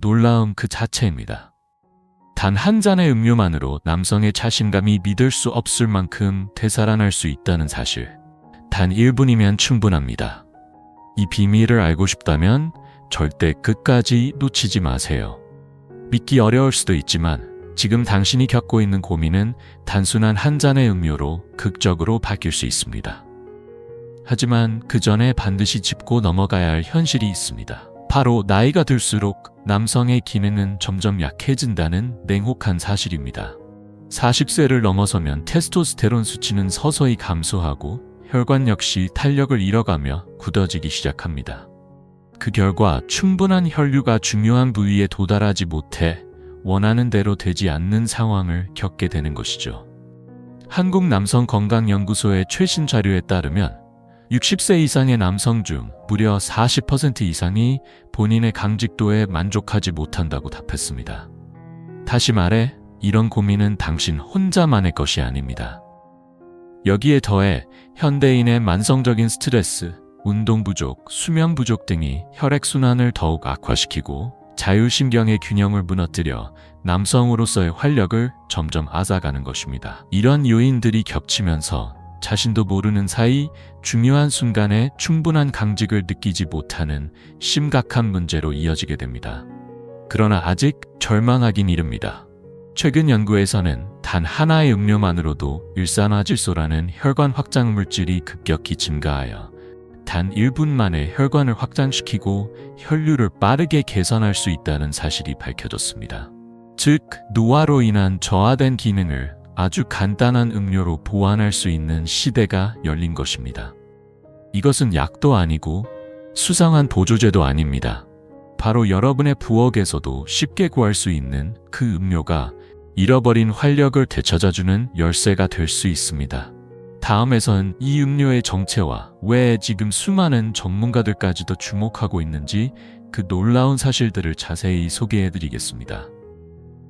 놀라움 그 자체입니다. 단 한 잔의 음료만으로 남성의 자신감이 믿을 수 없을 만큼 되살아날 수 있다는 사실. 단 1분이면 충분합니다. 이 비밀을 알고 싶다면 절대 끝까지 놓치지 마세요. 믿기 어려울 수도 있지만 지금 당신이 겪고 있는 고민은 단순한 한 잔의 음료로 극적으로 바뀔 수 있습니다. 하지만 그 전에 반드시 짚고 넘어가야 할 현실이 있습니다. 바로 나이가 들수록 남성의 기능은 점점 약해진다는 냉혹한 사실입니다. 40세를 넘어서면 테스토스테론 수치는 서서히 감소하고 혈관 역시 탄력을 잃어가며 굳어지기 시작합니다. 그 결과 충분한 혈류가 중요한 부위에 도달하지 못해 원하는 대로 되지 않는 상황을 겪게 되는 것이죠. 한국남성건강연구소의 최신 자료에 따르면 60세 이상의 남성 중 무려 40% 이상이 본인의 강직도에 만족하지 못한다고 답했습니다. 다시 말해 이런 고민은 당신 혼자만의 것이 아닙니다. 여기에 더해 현대인의 만성적인 스트레스, 운동 부족, 수면 부족 등이 혈액순환을 더욱 악화시키고 자율신경의 균형을 무너뜨려 남성으로서의 활력을 점점 앗아가는 것입니다. 이런 요인들이 겹치면서 자신도 모르는 사이 중요한 순간에 충분한 강직을 느끼지 못하는 심각한 문제로 이어지게 됩니다. 그러나 아직 절망하긴 이릅니다. 최근 연구에서는 단 하나의 음료만으로도 일산화질소라는 혈관 확장 물질이 급격히 증가하여 단 1분 만에 혈관을 확장시키고 혈류를 빠르게 개선할 수 있다는 사실이 밝혀졌습니다. 즉, 노화로 인한 저하된 기능을 아주 간단한 음료로 보완할 수 있는 시대가 열린 것입니다. 이것은 약도 아니고 수상한 보조제도 아닙니다. 바로 여러분의 부엌에서도 쉽게 구할 수 있는 그 음료가 잃어버린 활력을 되찾아주는 열쇠가 될 수 있습니다. 다음에선 이 음료의 정체와 왜 지금 수많은 전문가들까지도 주목하고 있는지 그 놀라운 사실들을 자세히 소개해드리겠습니다.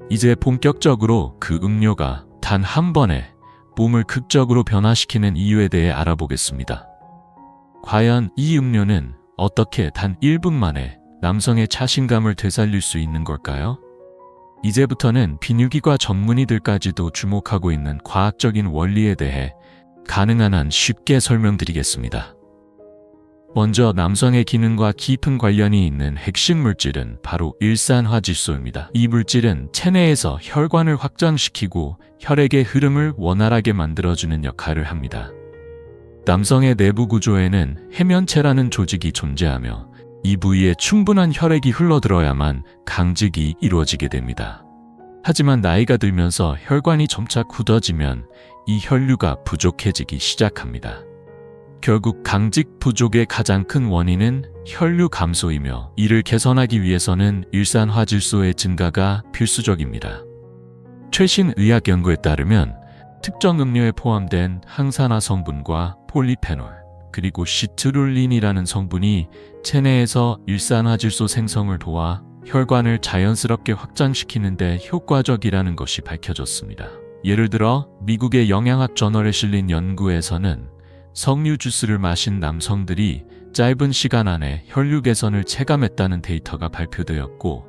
이제 본격적으로 그 음료가 단 한 번에 몸을 극적으로 변화시키는 이유에 대해 알아보겠습니다. 과연 이 음료는 어떻게 단 1분 만에 남성의 자신감을 되살릴 수 있는 걸까요? 이제부터는 비뇨기과 전문의들까지도 주목하고 있는 과학적인 원리에 대해 가능한 한 쉽게 설명드리겠습니다. 먼저 남성의 기능과 깊은 관련이 있는 핵심 물질은 바로 일산화질소입니다. 이 물질은 체내에서 혈관을 확장시키고 혈액의 흐름을 원활하게 만들어주는 역할을 합니다. 남성의 내부 구조에는 해면체라는 조직이 존재하며 이 부위에 충분한 혈액이 흘러들어야만 강직이 이루어지게 됩니다. 하지만 나이가 들면서 혈관이 점차 굳어지면 이 혈류가 부족해지기 시작합니다. 결국 강직 부족의 가장 큰 원인은 혈류 감소이며 이를 개선하기 위해서는 일산화질소의 증가가 필수적입니다. 최신 의학 연구에 따르면 특정 음료에 포함된 항산화 성분과 폴리페놀, 그리고 시트룰린이라는 성분이 체내에서 일산화질소 생성을 도와 혈관을 자연스럽게 확장시키는 데 효과적이라는 것이 밝혀졌습니다. 예를 들어 미국의 영양학 저널에 실린 연구에서는 석류 주스를 마신 남성들이 짧은 시간 안에 혈류 개선을 체감했다는 데이터가 발표되었고,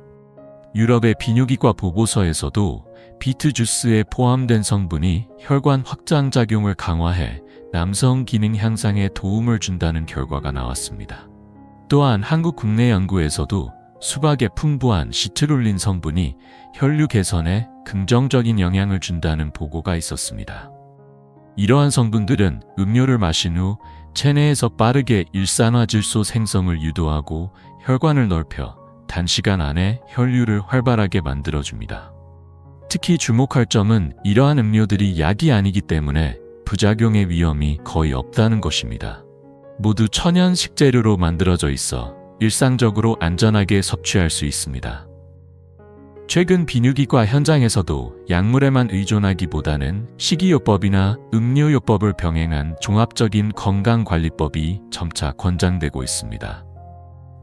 유럽의 비뇨기과 보고서에서도 비트 주스에 포함된 성분이 혈관 확장 작용을 강화해 남성 기능 향상에 도움을 준다는 결과가 나왔습니다. 또한 한국 국내 연구에서도 수박에 풍부한 시트룰린 성분이 혈류 개선에 긍정적인 영향을 준다는 보고가 있었습니다. 이러한 성분들은 음료를 마신 후 체내에서 빠르게 일산화질소 생성을 유도하고 혈관을 넓혀 단시간 안에 혈류를 활발하게 만들어줍니다. 특히 주목할 점은 이러한 음료들이 약이 아니기 때문에 부작용의 위험이 거의 없다는 것입니다. 모두 천연 식재료로 만들어져 있어 일상적으로 안전하게 섭취할 수 있습니다. 최근 비뇨기과 현장에서도 약물에만 의존하기보다는 식이요법이나 음료요법을 병행한 종합적인 건강관리법이 점차 권장되고 있습니다.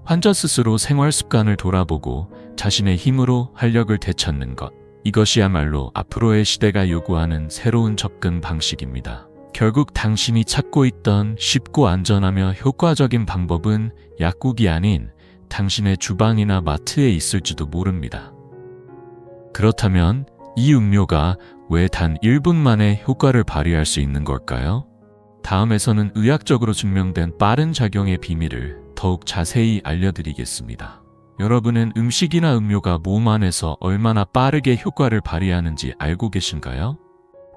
환자 스스로 생활 습관을 돌아보고 자신의 힘으로 활력을 되찾는 것, 이것이야말로 앞으로의 시대가 요구하는 새로운 접근 방식입니다. 결국 당신이 찾고 있던 쉽고 안전하며 효과적인 방법은 약국이 아닌 당신의 주방이나 마트에 있을지도 모릅니다. 그렇다면 이 음료가 왜 단 1분 만에 효과를 발휘할 수 있는 걸까요? 다음에서는 의학적으로 증명된 빠른 작용의 비밀을 더욱 자세히 알려드리겠습니다. 여러분은 음식이나 음료가 몸 안에서 얼마나 빠르게 효과를 발휘하는지 알고 계신가요?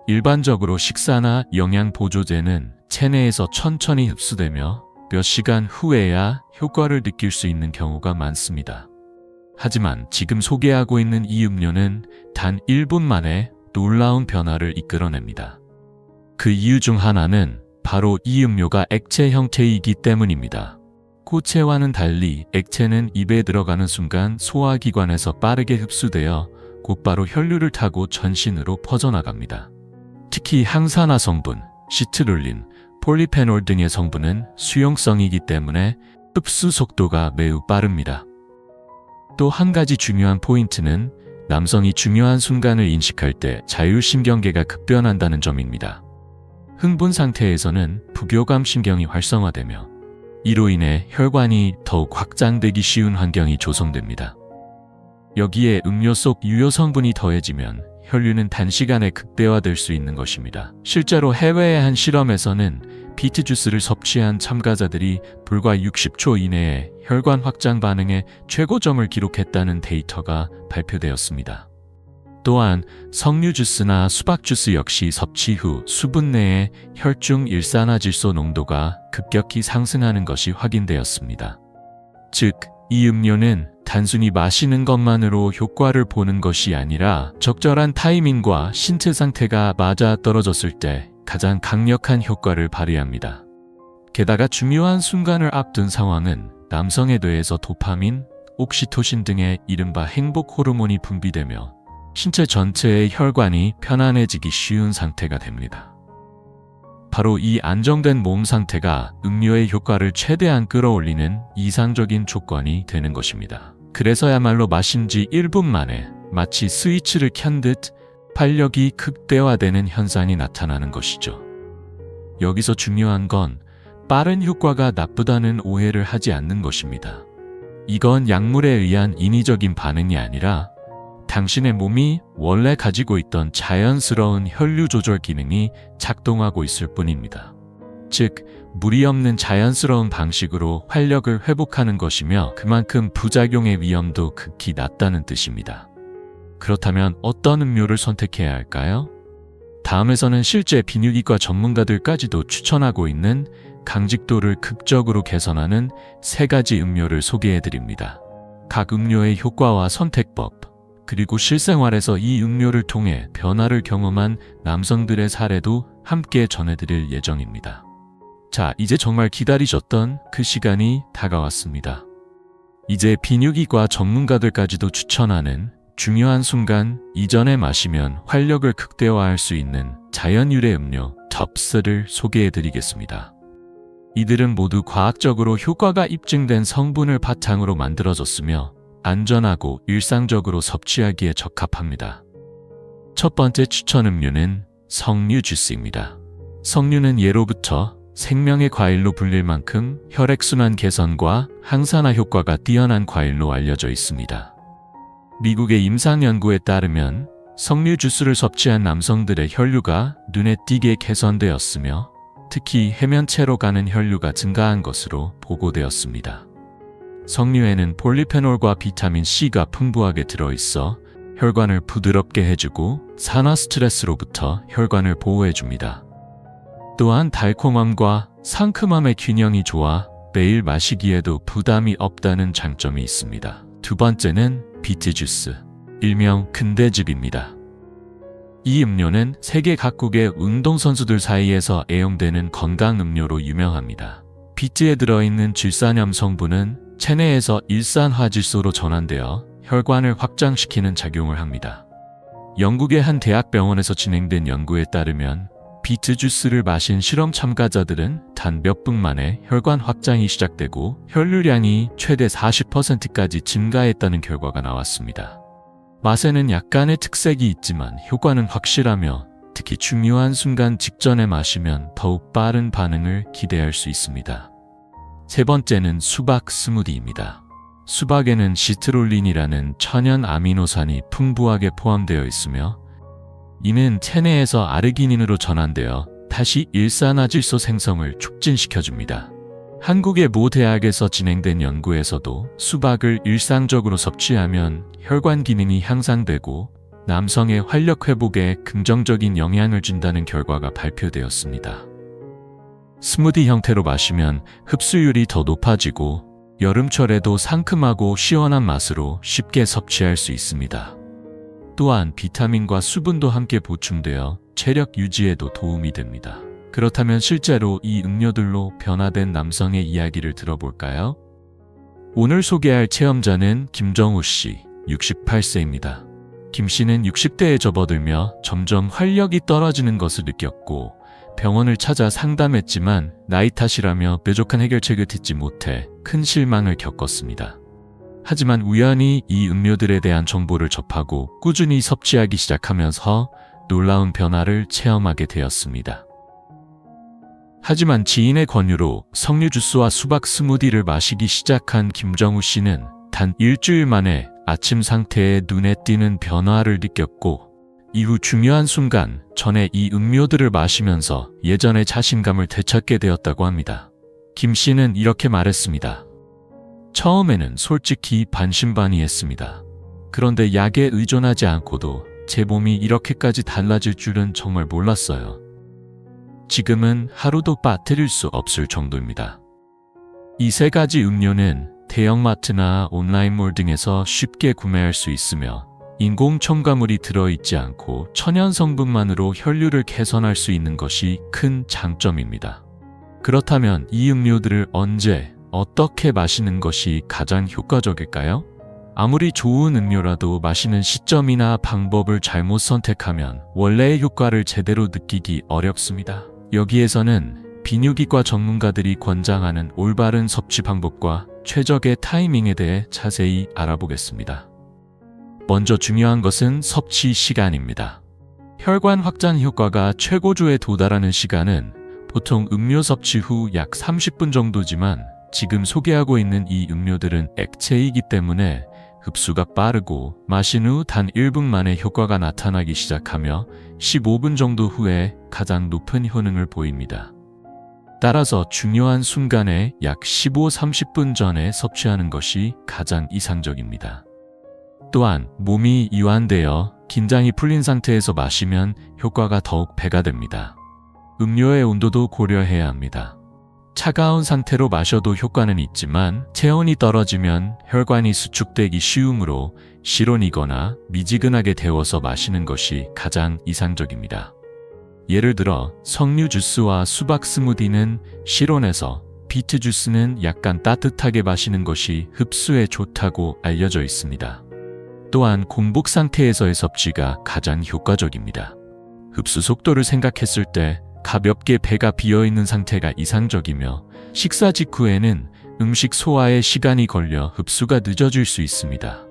일반적으로 식사나 영양보조제는 체내에서 천천히 흡수되며 몇 시간 후에야 효과를 느낄 수 있는 경우가 많습니다. 하지만 지금 소개하고 있는 이 음료는 단 1분 만에 놀라운 변화를 이끌어냅니다. 그 이유 중 하나는 바로 이 음료가 액체 형태이기 때문입니다. 고체와는 달리 액체는 입에 들어가는 순간 소화기관에서 빠르게 흡수되어 곧바로 혈류를 타고 전신으로 퍼져나갑니다. 특히 항산화 성분, 시트룰린, 폴리페놀 등의 성분은 수용성이기 때문에 흡수 속도가 매우 빠릅니다. 또 한 가지 중요한 포인트는 남성이 중요한 순간을 인식할 때 자율신경계가 급변한다는 점입니다. 흥분 상태에서는 부교감 신경이 활성화되며 이로 인해 혈관이 더욱 확장되기 쉬운 환경이 조성됩니다. 여기에 음료 속 유효 성분이 더해지면 혈류는 단시간에 극대화될 수 있는 것입니다. 실제로 해외의 한 실험에서는 비트 주스를 섭취한 참가자들이 불과 60초 이내에 혈관 확장 반응의 최고점을 기록했다는 데이터가 발표되었습니다. 또한 석류 주스나 수박 주스 역시 섭취 후 수분 내의 혈중 일산화질소 농도가 급격히 상승하는 것이 확인되었습니다. 즉, 이 음료는 단순히 마시는 것만으로 효과를 보는 것이 아니라 적절한 타이밍과 신체 상태가 맞아 떨어졌을 때 가장 강력한 효과를 발휘합니다. 게다가 중요한 순간을 앞둔 상황은 남성의 뇌에서 도파민, 옥시토신 등의 이른바 행복 호르몬이 분비되며 신체 전체의 혈관이 편안해지기 쉬운 상태가 됩니다. 바로 이 안정된 몸 상태가 음료의 효과를 최대한 끌어올리는 이상적인 조건이 되는 것입니다. 그래서야말로 마신 지 1분 만에 마치 스위치를 켠 듯 활력이 극대화되는 현상이 나타나는 것이죠. 여기서 중요한 건 빠른 효과가 나쁘다는 오해를 하지 않는 것입니다. 이건 약물에 의한 인위적인 반응이 아니라 당신의 몸이 원래 가지고 있던 자연스러운 혈류 조절 기능이 작동하고 있을 뿐입니다. 즉, 무리 없는 자연스러운 방식으로 활력을 회복하는 것이며 그만큼 부작용의 위험도 극히 낮다는 뜻입니다. 그렇다면 어떤 음료를 선택해야 할까요? 다음에서는 실제 비뇨기과 전문가들까지도 추천하고 있는 강직도를 극적으로 개선하는 3가지 음료를 소개해드립니다. 각 음료의 효과와 선택법, 그리고 실생활에서 이 음료를 통해 변화를 경험한 남성들의 사례도 함께 전해드릴 예정입니다. 자, 이제 정말 기다리셨던 그 시간이 다가왔습니다. 이제 비뇨기과 전문가들까지도 추천하는 중요한 순간 이전에 마시면 활력을 극대화할 수 있는 자연 유래 음료 톱3를 소개해드리겠습니다. 이들은 모두 과학적으로 효과가 입증된 성분을 바탕으로 만들어졌으며 안전하고 일상적으로 섭취하기에 적합합니다. 첫 번째 추천 음료는 석류 주스입니다. 석류는 예로부터 생명의 과일로 불릴 만큼 혈액순환 개선과 항산화 효과가 뛰어난 과일로 알려져 있습니다. 미국의 임상연구에 따르면 석류 주스를 섭취한 남성들의 혈류가 눈에 띄게 개선되었으며 특히 해면체로 가는 혈류가 증가한 것으로 보고되었습니다. 석류에는 폴리페놀과 비타민 C가 풍부하게 들어있어 혈관을 부드럽게 해주고 산화 스트레스로부터 혈관을 보호해줍니다. 또한 달콤함과 상큼함의 균형이 좋아 매일 마시기에도 부담이 없다는 장점이 있습니다. 두 번째는 비트 주스, 일명 근대즙입니다. 이 음료는 세계 각국의 운동선수들 사이에서 애용되는 건강 음료로 유명합니다. 비트에 들어있는 질산염 성분은 체내에서 일산화질소로 전환되어 혈관을 확장시키는 작용을 합니다. 영국의 한 대학병원에서 진행된 연구에 따르면 비트 주스를 마신 실험 참가자들은 단 몇 분 만에 혈관 확장이 시작되고 혈류량이 최대 40%까지 증가했다는 결과가 나왔습니다. 맛에는 약간의 특색이 있지만 효과는 확실하며 특히 중요한 순간 직전에 마시면 더욱 빠른 반응을 기대할 수 있습니다. 세 번째는 수박 스무디입니다. 수박에는 시트롤린이라는 천연 아미노산이 풍부하게 포함되어 있으며 이는 체내에서 아르기닌으로 전환되어 다시 일산화질소 생성을 촉진시켜줍니다. 한국의 모 대학에서 진행된 연구에서도 수박을 일상적으로 섭취하면 혈관 기능이 향상되고 남성의 활력 회복에 긍정적인 영향을 준다는 결과가 발표되었습니다. 스무디 형태로 마시면 흡수율이 더 높아지고 여름철에도 상큼하고 시원한 맛으로 쉽게 섭취할 수 있습니다. 또한 비타민과 수분도 함께 보충되어 체력 유지에도 도움이 됩니다. 그렇다면 실제로 이 음료들로 변화된 남성의 이야기를 들어볼까요? 오늘 소개할 체험자는 김정우 씨, 68세입니다. 김 씨는 60대에 접어들며 점점 활력이 떨어지는 것을 느꼈고 병원을 찾아 상담했지만 나이 탓이라며 뾰족한 해결책을 듣지 못해 큰 실망을 겪었습니다. 하지만 우연히 이 음료들에 대한 정보를 접하고 꾸준히 섭취하기 시작하면서 놀라운 변화를 체험하게 되었습니다. 하지만 지인의 권유로 석류 주스와 수박 스무디를 마시기 시작한 김정우 씨는 단 일주일 만에 아침 상태에 눈에 띄는 변화를 느꼈고 이후 중요한 순간 전에 이 음료들을 마시면서 예전의 자신감을 되찾게 되었다고 합니다. 김 씨는 이렇게 말했습니다. 처음에는 솔직히 반신반의했습니다. 그런데 약에 의존하지 않고도 제 몸이 이렇게까지 달라질 줄은 정말 몰랐어요. 지금은 하루도 빠뜨릴 수 없을 정도입니다. 이 세 가지 음료는 대형마트나 온라인몰 등에서 쉽게 구매할 수 있으며 인공 첨가물이 들어있지 않고 천연 성분만으로 혈류를 개선할 수 있는 것이 큰 장점입니다. 그렇다면 이 음료들을 언제, 어떻게 마시는 것이 가장 효과적일까요? 아무리 좋은 음료라도 마시는 시점이나 방법을 잘못 선택하면 원래의 효과를 제대로 느끼기 어렵습니다. 여기에서는 비뇨기과 전문가들이 권장하는 올바른 섭취 방법과 최적의 타이밍에 대해 자세히 알아보겠습니다. 먼저 중요한 것은 섭취 시간입니다. 혈관 확장 효과가 최고조에 도달하는 시간은 보통 음료 섭취 후 약 30분 정도지만 지금 소개하고 있는 이 음료들은 액체이기 때문에 흡수가 빠르고 마신 후 단 1분 만에 효과가 나타나기 시작하며 15분 정도 후에 가장 높은 효능을 보입니다. 따라서 중요한 순간에 약 15-30분 전에 섭취하는 것이 가장 이상적입니다. 또한 몸이 이완되어 긴장이 풀린 상태에서 마시면 효과가 더욱 배가 됩니다. 음료의 온도도 고려해야 합니다. 차가운 상태로 마셔도 효과는 있지만 체온이 떨어지면 혈관이 수축되기 쉬우므로 실온이거나 미지근하게 데워서 마시는 것이 가장 이상적입니다. 예를 들어 석류 주스와 수박 스무디는 실온에서, 비트 주스는 약간 따뜻하게 마시는 것이 흡수에 좋다고 알려져 있습니다. 또한 공복 상태에서의 섭취가 가장 효과적입니다. 흡수 속도를 생각했을 때 가볍게 배가 비어있는 상태가 이상적이며 식사 직후에는 음식 소화에 시간이 걸려 흡수가 늦어질 수 있습니다.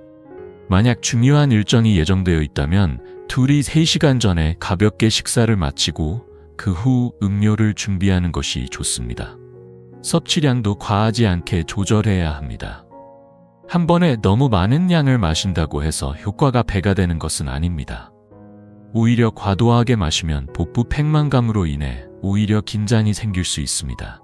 만약 중요한 일정이 예정되어 있다면 2-3시간 전에 가볍게 식사를 마치고 그 후 음료를 준비하는 것이 좋습니다. 섭취량도 과하지 않게 조절해야 합니다. 한 번에 너무 많은 양을 마신다고 해서 효과가 배가 되는 것은 아닙니다. 오히려 과도하게 마시면 복부 팽만감으로 인해 오히려 긴장이 생길 수 있습니다.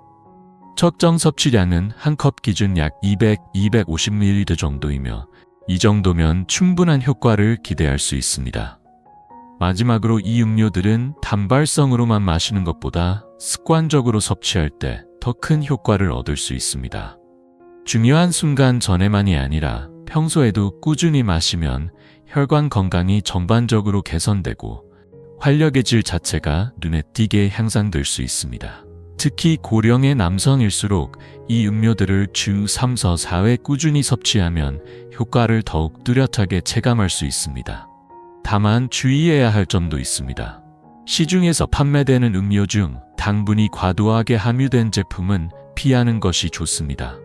적정 섭취량은 한 컵 기준 약 200-250ml 정도이며 이 정도면 충분한 효과를 기대할 수 있습니다. 마지막으로 이 음료들은 단발성으로만 마시는 것보다 습관적으로 섭취할 때 더 큰 효과를 얻을 수 있습니다. 중요한 순간 전에만이 아니라 평소에도 꾸준히 마시면 혈관 건강이 전반적으로 개선되고 활력의 질 자체가 눈에 띄게 향상될 수 있습니다. 특히 고령의 남성일수록 이 음료들을 주 3-4회 꾸준히 섭취하면 효과를 더욱 뚜렷하게 체감할 수 있습니다. 다만 주의해야 할 점도 있습니다. 시중에서 판매되는 음료 중 당분이 과도하게 함유된 제품은 피하는 것이 좋습니다.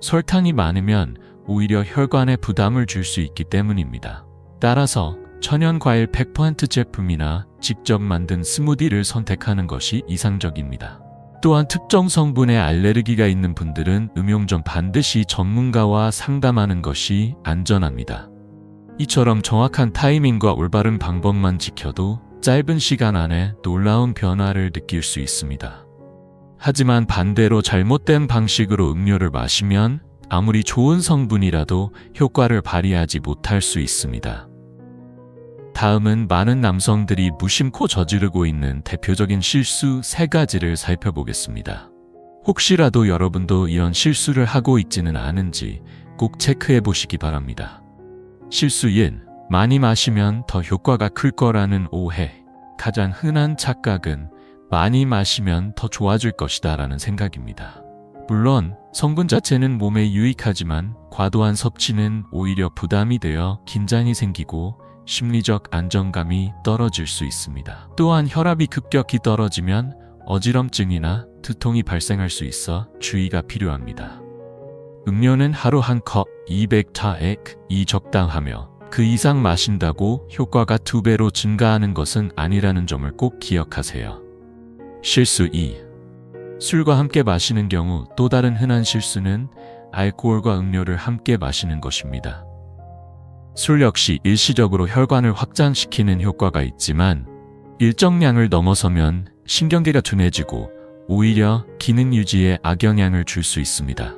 설탕이 많으면 오히려 혈관에 부담을 줄 수 있기 때문입니다. 따라서 천연과일 100% 제품이나 직접 만든 스무디를 선택하는 것이 이상적입니다. 또한 특정 성분에 알레르기가 있는 분들은 음용 전 반드시 전문가와 상담하는 것이 안전합니다. 이처럼 정확한 타이밍과 올바른 방법만 지켜도 짧은 시간 안에 놀라운 변화를 느낄 수 있습니다. 하지만 반대로 잘못된 방식으로 음료를 마시면 아무리 좋은 성분이라도 효과를 발휘하지 못할 수 있습니다. 다음은 많은 남성들이 무심코 저지르고 있는 대표적인 실수 3가지를 살펴보겠습니다. 혹시라도 여러분도 이런 실수를 하고 있지는 않은지 꼭 체크해 보시기 바랍니다. 실수 1. 많이 마시면 더 효과가 클 거라는 오해. 가장 흔한 착각은 많이 마시면 더 좋아질 것이다 라는 생각입니다. 물론 성분 자체는 몸에 유익하지만 과도한 섭취는 오히려 부담이 되어 긴장이 생기고 심리적 안정감이 떨어질 수 있습니다. 또한 혈압이 급격히 떨어지면 어지럼증이나 두통이 발생할 수 있어 주의가 필요합니다. 음료는 하루 한 컵 200타액이 적당하며 그 이상 마신다고 효과가 2배로 증가하는 것은 아니라는 점을 꼭 기억하세요. 실수 2. 술과 함께 마시는 경우 또 다른 흔한 실수는 알코올과 음료를 함께 마시는 것입니다. 술 역시 일시적으로 혈관을 확장시키는 효과가 있지만 일정량을 넘어서면 신경계가 둔해지고 오히려 기능 유지에 악영향을 줄 수 있습니다.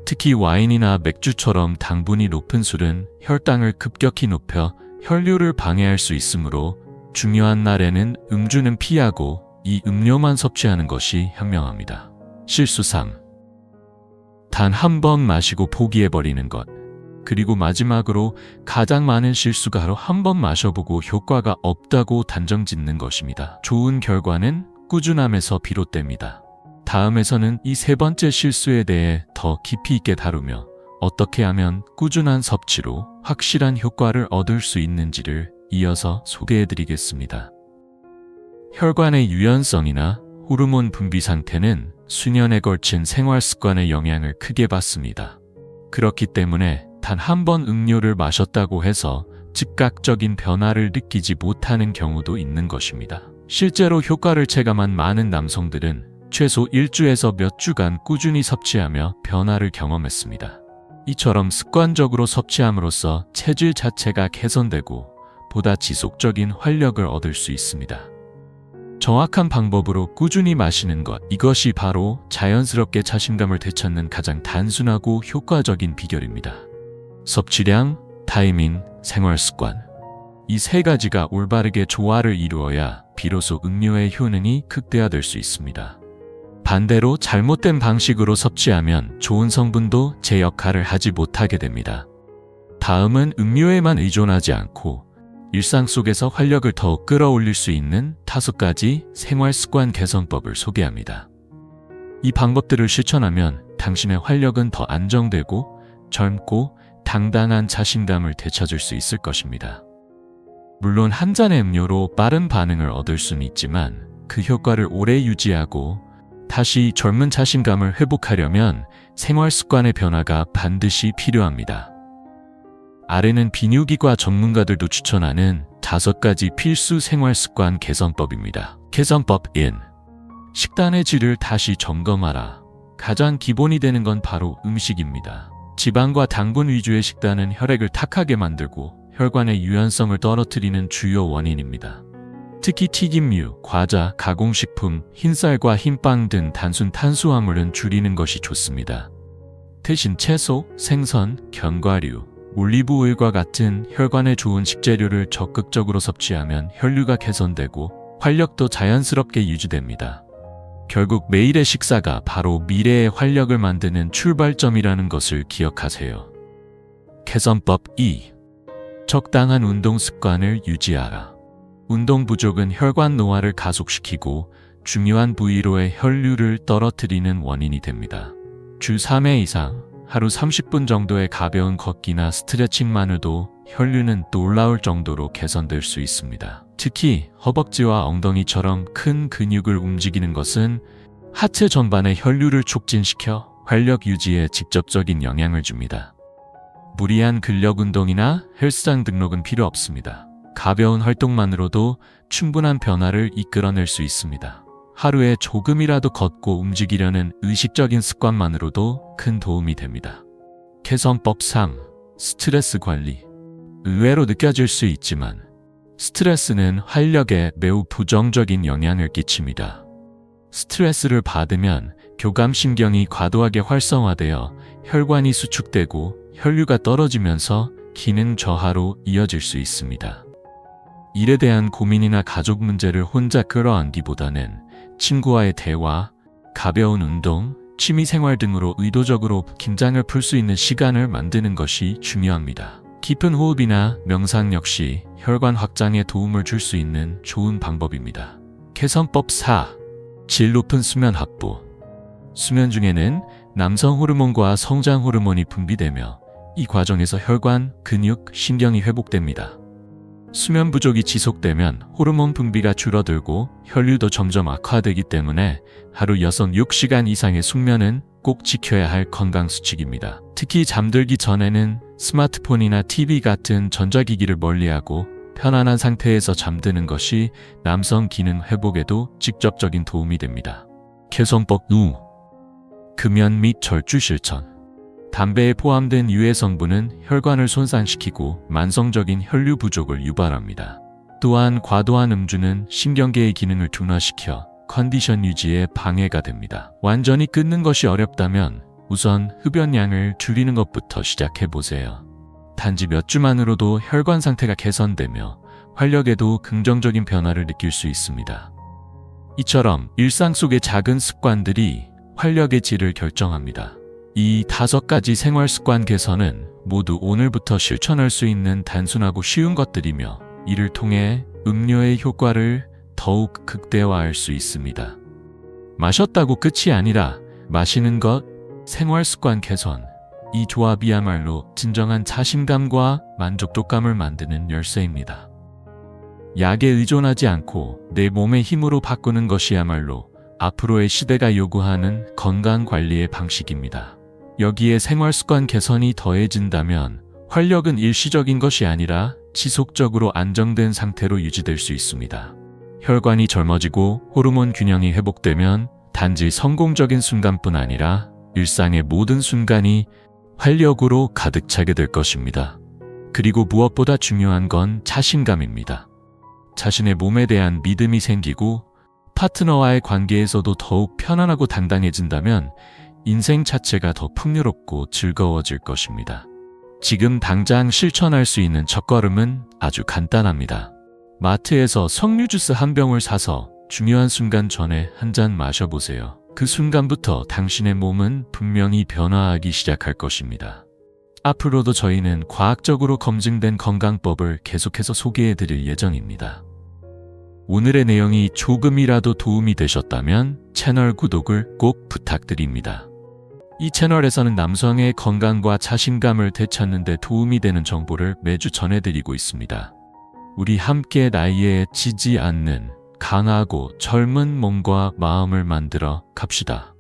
특히 와인이나 맥주처럼 당분이 높은 술은 혈당을 급격히 높여 혈류를 방해할 수 있으므로 중요한 날에는 음주는 피하고 이 음료만 섭취하는 것이 현명합니다. 실수 3. 단 한 번 마시고 포기해버리는 것. 그리고 마지막으로 가장 많은 실수가 하루 한 번 마셔보고 효과가 없다고 단정짓는 것입니다. 좋은 결과는 꾸준함에서 비롯됩니다. 다음에서는 이 3번째 실수에 대해 더 깊이 있게 다루며 어떻게 하면 꾸준한 섭취로 확실한 효과를 얻을 수 있는지를 이어서 소개해드리겠습니다. 혈관의 유연성이나 호르몬 분비 상태는 수년에 걸친 생활 습관의 영향을 크게 받습니다. 그렇기 때문에 단 한 번 음료를 마셨다고 해서 즉각적인 변화를 느끼지 못하는 경우도 있는 것입니다. 실제로 효과를 체감한 많은 남성들은 최소 1주에서 몇 주간 꾸준히 섭취하며 변화를 경험했습니다. 이처럼 습관적으로 섭취함으로써 체질 자체가 개선되고 보다 지속적인 활력을 얻을 수 있습니다. 정확한 방법으로 꾸준히 마시는 것, 이것이 바로 자연스럽게 자신감을 되찾는 가장 단순하고 효과적인 비결입니다. 섭취량, 타이밍, 생활습관. 이 3가지가 올바르게 조화를 이루어야 비로소 음료의 효능이 극대화될 수 있습니다. 반대로 잘못된 방식으로 섭취하면 좋은 성분도 제 역할을 하지 못하게 됩니다. 다음은 음료에만 의존하지 않고 일상 속에서 활력을 더욱 끌어올릴 수 있는 5가지 생활습관 개선법을 소개합니다. 이 방법들을 실천하면 당신의 활력은 더 안정되고 젊고 당당한 자신감을 되찾을 수 있을 것입니다. 물론 한 잔의 음료로 빠른 반응을 얻을 수는 있지만 그 효과를 오래 유지하고 다시 젊은 자신감을 회복하려면 생활습관의 변화가 반드시 필요합니다. 아래는 비뇨기과 전문가들도 추천하는 5가지 필수 생활습관 개선법입니다. 개선법 1. 식단의 질을 다시 점검하라. 가장 기본이 되는 건 바로 음식입니다. 지방과 당분 위주의 식단은 혈액을 탁하게 만들고 혈관의 유연성을 떨어뜨리는 주요 원인입니다. 특히 튀김류, 과자, 가공식품, 흰쌀과 흰빵 등 단순 탄수화물은 줄이는 것이 좋습니다. 대신 채소, 생선, 견과류, 올리브오일과 같은 혈관에 좋은 식재료를 적극적으로 섭취하면 혈류가 개선되고 활력도 자연스럽게 유지됩니다. 결국 매일의 식사가 바로 미래의 활력을 만드는 출발점이라는 것을 기억하세요. 개선법 2. 적당한 운동 습관을 유지하라. 운동 부족은 혈관 노화를 가속시키고 중요한 부위로의 혈류를 떨어뜨리는 원인이 됩니다. 주 3회 이상 하루 30분 정도의 가벼운 걷기나 스트레칭만으로도 혈류는 놀라울 정도로 개선될 수 있습니다. 특히 허벅지와 엉덩이처럼 큰 근육을 움직이는 것은 하체 전반의 혈류를 촉진시켜 활력 유지에 직접적인 영향을 줍니다. 무리한 근력 운동이나 헬스장 등록은 필요 없습니다. 가벼운 활동만으로도 충분한 변화를 이끌어낼 수 있습니다. 하루에 조금이라도 걷고 움직이려는 의식적인 습관만으로도 큰 도움이 됩니다. 개선법 3. 스트레스 관리. 의외로 느껴질 수 있지만 스트레스는 활력에 매우 부정적인 영향을 끼칩니다. 스트레스를 받으면 교감신경이 과도하게 활성화되어 혈관이 수축되고 혈류가 떨어지면서 기능 저하로 이어질 수 있습니다. 일에 대한 고민이나 가족 문제를 혼자 끌어안기보다는 친구와의 대화, 가벼운 운동, 취미생활 등으로 의도적으로 긴장을 풀 수 있는 시간을 만드는 것이 중요합니다. 깊은 호흡이나 명상 역시 혈관 확장에 도움을 줄 수 있는 좋은 방법입니다. 개선법 4. 질 높은 수면 확보. 수면 중에는 남성 호르몬과 성장 호르몬이 분비되며 이 과정에서 혈관, 근육, 신경이 회복됩니다. 수면 부족이 지속되면 호르몬 분비가 줄어들고 혈류도 점점 악화되기 때문에 하루 6시간 이상의 숙면은 꼭 지켜야 할 건강 수칙입니다. 특히 잠들기 전에는 스마트폰이나 TV 같은 전자기기를 멀리하고 편안한 상태에서 잠드는 것이 남성 기능 회복에도 직접적인 도움이 됩니다. 개선법 5. 금연 및 절주 실천. 담배에 포함된 유해 성분은 혈관을 손상시키고 만성적인 혈류 부족을 유발합니다. 또한 과도한 음주는 신경계의 기능을 둔화시켜 컨디션 유지에 방해가 됩니다. 완전히 끊는 것이 어렵다면 우선 흡연량을 줄이는 것부터 시작해보세요. 단지 몇 주만으로도 혈관 상태가 개선되며 활력에도 긍정적인 변화를 느낄 수 있습니다. 이처럼 일상 속의 작은 습관들이 활력의 질을 결정합니다. 이 5가지 생활 습관 개선은 모두 오늘부터 실천할 수 있는 단순하고 쉬운 것들이며 이를 통해 음료의 효과를 더욱 극대화할 수 있습니다. 마셨다고 끝이 아니라 마시는 것, 생활 습관 개선, 이 조합이야말로 진정한 자신감과 만족도감을 만드는 열쇠입니다. 약에 의존하지 않고 내 몸의 힘으로 바꾸는 것이야말로 앞으로의 시대가 요구하는 건강관리의 방식입니다. 여기에 생활습관 개선이 더해진다면 활력은 일시적인 것이 아니라 지속적으로 안정된 상태로 유지될 수 있습니다. 혈관이 젊어지고 호르몬 균형이 회복되면 단지 성공적인 순간뿐 아니라 일상의 모든 순간이 활력으로 가득 차게 될 것입니다. 그리고 무엇보다 중요한 건 자신감입니다. 자신의 몸에 대한 믿음이 생기고 파트너와의 관계에서도 더욱 편안하고 당당해진다면 인생 자체가 더 풍요롭고 즐거워질 것입니다. 지금 당장 실천할 수 있는 첫걸음은 아주 간단합니다. 마트에서 석류 주스 한 병을 사서 중요한 순간 전에 한 잔 마셔보세요. 그 순간부터 당신의 몸은 분명히 변화하기 시작할 것입니다. 앞으로도 저희는 과학적으로 검증된 건강법을 계속해서 소개해드릴 예정입니다. 오늘의 내용이 조금이라도 도움이 되셨다면 채널 구독을 꼭 부탁드립니다. 이 채널에서는 남성의 건강과 자신감을 되찾는 데 도움이 되는 정보를 매주 전해드리고 있습니다. 우리 함께 나이에 지지 않는 강하고 젊은 몸과 마음을 만들어 갑시다.